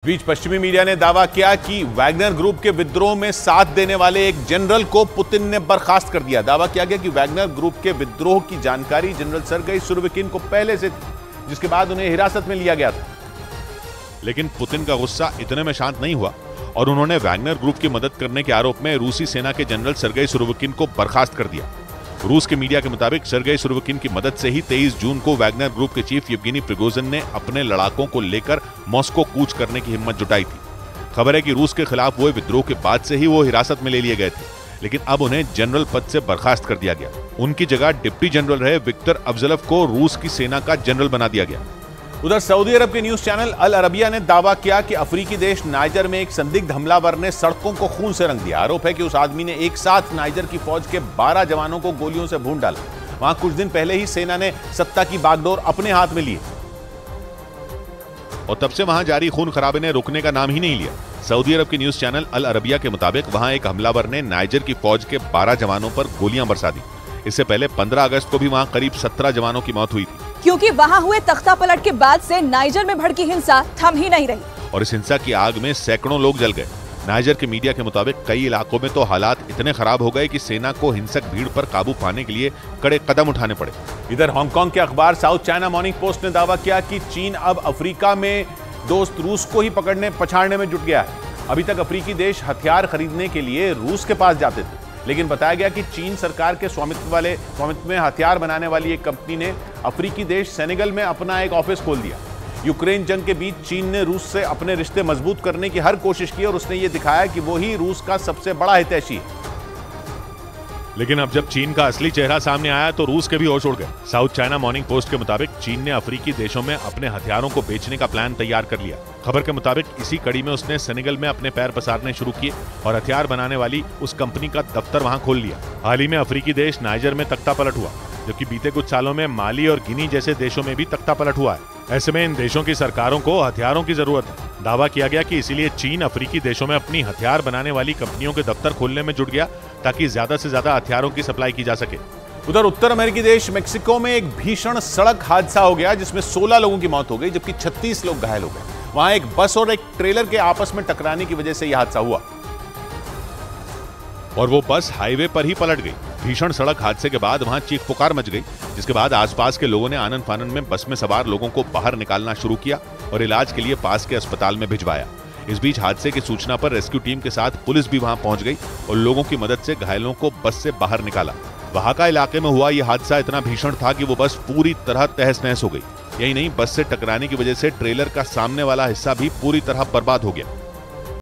बीच पश्चिमी मीडिया ने दावा किया कि वैगनर ग्रुप के विद्रोह में साथ देने वाले एक जनरल को पुतिन ने बर्खास्त कर दिया। दावा किया गया कि वैगनर ग्रुप के विद्रोह की जानकारी जनरल सर्गेई सुरोविकिन को पहले से थी, जिसके बाद उन्हें हिरासत में लिया गया था। लेकिन पुतिन का गुस्सा इतने में शांत नहीं हुआ और उन्होंने वैगनर ग्रुप की मदद करने के आरोप में रूसी सेना के जनरल सर्गेई सुरोविकिन को बर्खास्त कर दिया। रूस के मीडिया के मुताबिक सर्गेई सुरोविकिन की मदद से ही 23 जून को वैगनर ग्रुप के चीफ येवगेनी प्रिगोजिन ने अपने लड़ाकों को लेकर मॉस्को कूच करने की हिम्मत जुटाई थी। खबर है कि रूस के खिलाफ हुए विद्रोह के बाद से ही वो हिरासत में ले लिए गए थे, लेकिन अब उन्हें जनरल पद से बर्खास्त कर दिया गया। उनकी जगह डिप्टी जनरल रहे विक्टर अफजलफ को रूस की सेना का जनरल बना दिया गया। उधर सऊदी अरब के न्यूज चैनल अल अरबिया ने दावा किया कि अफ्रीकी देश नाइजर में एक संदिग्ध हमलावर ने सड़कों को खून से रंग दिया। आरोप है कि उस आदमी ने एक साथ नाइजर की फौज के 12 जवानों को गोलियों से भून डाला। वहां कुछ दिन पहले ही सेना ने सत्ता की बागडोर अपने हाथ में ली और तब से वहां जारी खून खराबे ने रुकने का नाम ही नहीं लिया। सऊदी अरब के न्यूज चैनल अल अरबिया के मुताबिक वहां एक हमलावर ने नाइजर की फौज के 12 जवानों पर गोलियां बरसा दी। इससे पहले 15 अगस्त को भी वहां करीब 17 जवानों की मौत हुई थी, क्योंकि वहां हुए तख्ता पलट के बाद से नाइजर में भड़की हिंसा थम ही नहीं रही और इस हिंसा की आग में सैकड़ों लोग जल गए। नाइजर के मीडिया के मुताबिक कई इलाकों में तो हालात इतने खराब हो गए कि सेना को हिंसक भीड़ पर काबू पाने के लिए कड़े कदम उठाने पड़े। इधर हांगकांग के अखबार साउथ चाइना मॉर्निंग पोस्ट ने दावा किया कि चीन अब अफ्रीका में दोस्त रूस को ही पछाड़ने में जुट गया है। अभी तक अफ्रीकी देश हथियार खरीदने के लिए रूस के पास जाते थे, लेकिन बताया गया कि चीन सरकार के स्वामित्व में हथियार बनाने वाली एक कंपनी ने अफ्रीकी देश सेनेगल में अपना एक ऑफिस खोल दिया। यूक्रेन जंग के बीच चीन ने रूस से अपने रिश्ते मजबूत करने की हर कोशिश की और उसने ये दिखाया कि वो ही रूस का सबसे बड़ा हितैषी है। लेकिन अब जब चीन का असली चेहरा सामने आया तो रूस के भी होश उड़ गए। साउथ चाइना मॉर्निंग पोस्ट के मुताबिक चीन ने अफ्रीकी देशों में अपने हथियारों को बेचने का प्लान तैयार कर लिया। खबर के मुताबिक इसी कड़ी में उसने सेनेगल में अपने पैर पसारने शुरू किए और हथियार बनाने वाली उस कंपनी का दफ्तर वहां खोल लिया। हाल ही में अफ्रीकी देश नाइजर में तख्ता पलट हुआ, जबकि बीते कुछ सालों में माली और गिनी जैसे देशों में भी तख्ता पलट हुआ है। ऐसे में इन देशों की सरकारों को हथियारों की जरूरत है। दावा किया गया कि इसीलिए चीन अफ्रीकी देशों में अपनी हथियार बनाने वाली कंपनियों के दफ्तर खोलने में जुट गया, ताकि ज्यादा से ज्यादा हथियारों की सप्लाई की जा सके। उधर उत्तर अमेरिकी देश मेक्सिको में एक भीषण सड़क हादसा हो गया, जिसमें 16 लोगों की मौत हो गई, जबकि 36 लोग घायल हो गए। वहां एक बस और एक ट्रेलर के आपस में टकराने की वजह से यह हादसा हुआ और वो बस हाईवे पर ही पलट गई। भीषण सड़क हादसे के बाद वहां चीख पुकार मच गई, जिसके बाद आसपास के लोगों ने आनन फानन में बस में सवार लोगों को बाहर निकालना शुरू किया और इलाज के लिए पास के अस्पताल में भिजवाया। इस बीच हादसे की सूचना पर रेस्क्यू टीम के साथ पुलिस भी वहां पहुंच गई और लोगों की मदद से घायलों को बस से बाहर निकाला। वहां का इलाके में हुआ यह हादसा इतना भीषण था कि वो बस पूरी तरह तहस नहस हो गई। यही नहीं, बस से टकराने की वजह से ट्रेलर का सामने वाला हिस्सा भी पूरी तरह बर्बाद हो गया।